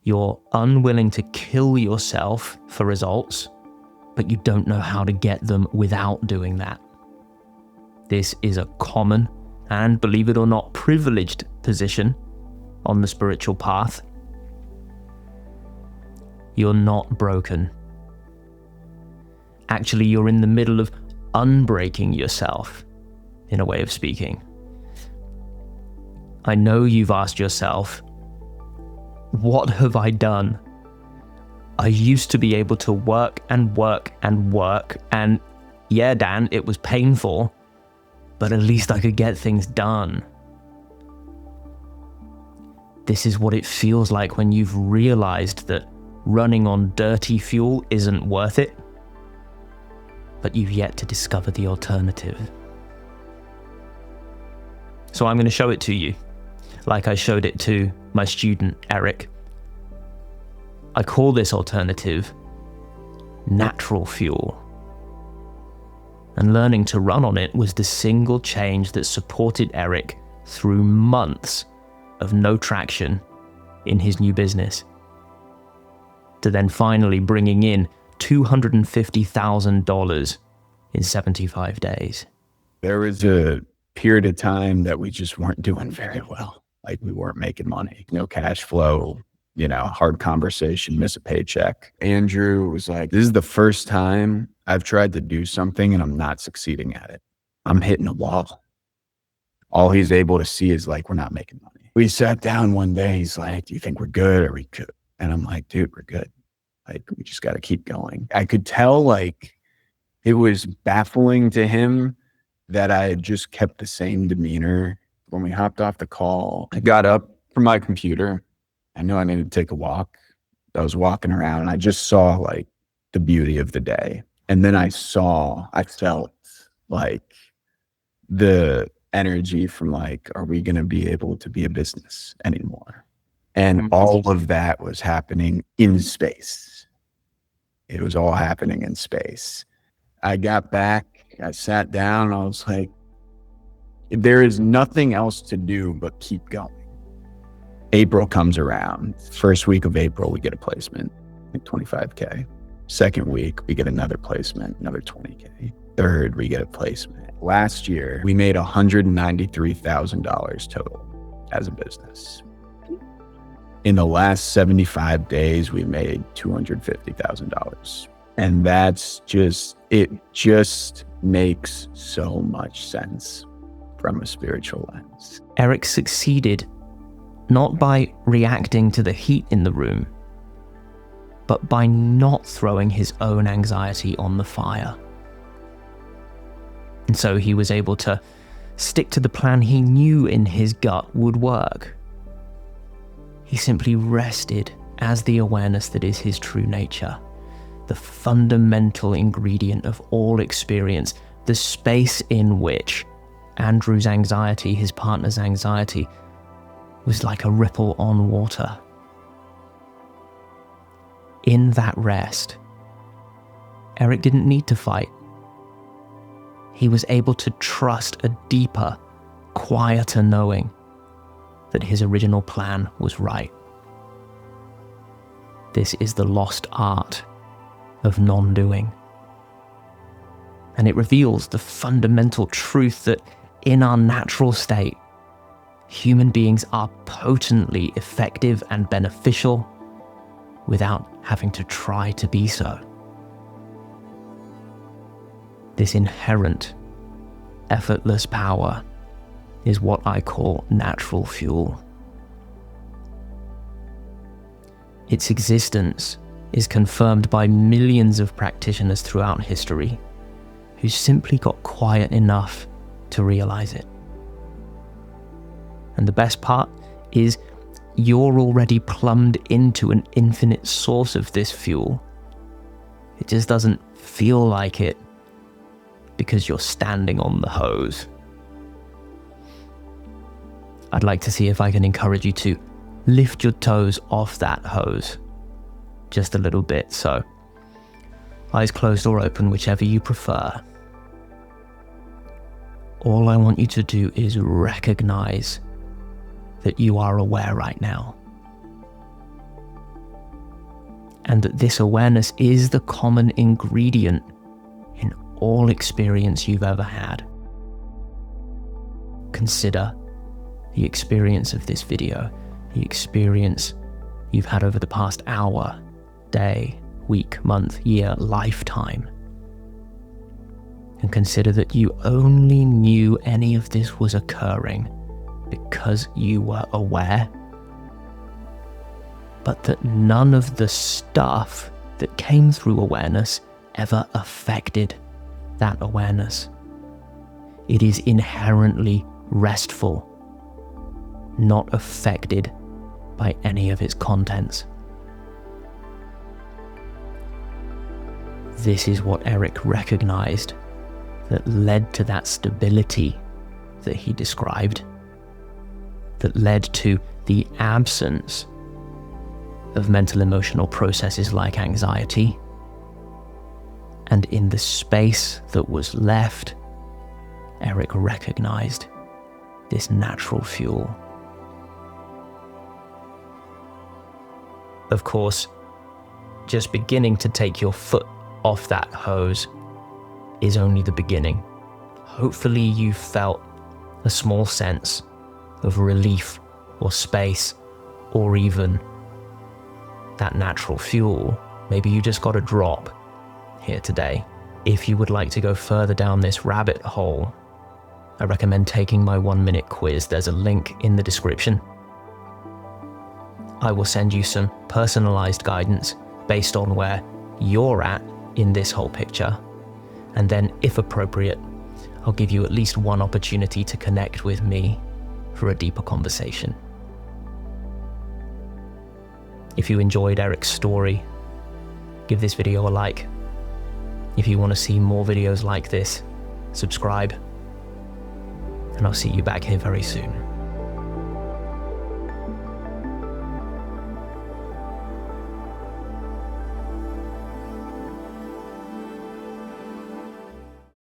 You're unwilling to kill yourself for results, but you don't know how to get them without doing that. This is a common and, believe it or not, privileged position on the spiritual path. You're not broken. Actually, you're in the middle of unbreaking yourself, in a way of speaking. I know you've asked yourself, what have I done? I used to be able to work and work and work, and yeah, Dan, it was painful, but at least I could get things done. This is what it feels like when you've realized that running on dirty fuel isn't worth it, but you've yet to discover the alternative. So I'm going to show it to you, like I showed it to my student, Eric. I call this alternative natural fuel. And learning to run on it was the single change that supported Eric through months of no traction in his new business, to then finally bringing in $250,000 in 75 days. There was a period of time that we just weren't doing very well. Like, we weren't making money, no cash flow, hard conversation, miss a paycheck. Andrew was like, this is the first time I've tried to do something and I'm not succeeding at it. I'm hitting a wall. All he's able to see is like, we're not making money. We sat down one day. He's like, do you think we're good? Are we good? And I'm like, dude, we're good. Like, we just got to keep going. I could tell, like, it was baffling to him that I had just kept the same demeanor. When we hopped off the call, I got up from my computer. I knew I needed to take a walk. I was walking around and I just saw like the beauty of the day. And then I felt like the energy from like, are we going to be able to be a business anymore? And all of that was happening in space. It was all happening in space. I got back, I sat down, I was like, there is nothing else to do but keep going. April comes around. First week of April, we get a placement, like $25K. Second week, we get another placement, another $20K. Third, we get a placement. Last year, we made $193,000 total as a business. In the last 75 days, we made $250,000. And it just makes so much sense from a spiritual lens. Eric succeeded not by reacting to the heat in the room, but by not throwing his own anxiety on the fire. And so he was able to stick to the plan he knew in his gut would work. He simply rested as the awareness that is his true nature, the fundamental ingredient of all experience, the space in which Andrew's anxiety, his partner's anxiety, was like a ripple on water. In that rest, Eric didn't need to fight. He was able to trust a deeper, quieter knowing that his original plan was right. This is the lost art of non-doing. And it reveals the fundamental truth that in our natural state, human beings are potently effective and beneficial without having to try to be so. This inherent, effortless power is what I call natural fuel. Its existence is confirmed by millions of practitioners throughout history who simply got quiet enough to realize it. And the best part is you're already plumbed into an infinite source of this fuel. It just doesn't feel like it because you're standing on the hose. I'd like to see if I can encourage you to lift your toes off that hose just a little bit. So eyes closed or open, whichever you prefer. All I want you to do is recognize that you are aware right now. and that this awareness is the common ingredient in all experience you've ever had. Consider the experience of this video, the experience you've had over the past hour, day, week, month, year, lifetime. And consider that you only knew any of this was occurring because you were aware, but that none of the stuff that came through awareness ever affected that awareness. It is inherently restful, not affected by any of its contents. This is what Eric recognized that led to that stability that he described, that led to the absence of mental emotional processes like anxiety. And in the space that was left, Eric recognized this natural fuel. Of course, just beginning to take your foot off that hose is only the beginning. Hopefully you felt a small sense of relief or space, or even that natural fuel. Maybe you just got a drop here today. If you would like to go further down this rabbit hole, I recommend taking my 1-minute quiz. There's a link in the description. I will send you some personalized guidance based on where you're at in this whole picture. And then, if appropriate, I'll give you at least one opportunity to connect with me for a deeper conversation. If you enjoyed Eric's story, give this video a like. If you want to see more videos like this, subscribe. And I'll see you back here very soon.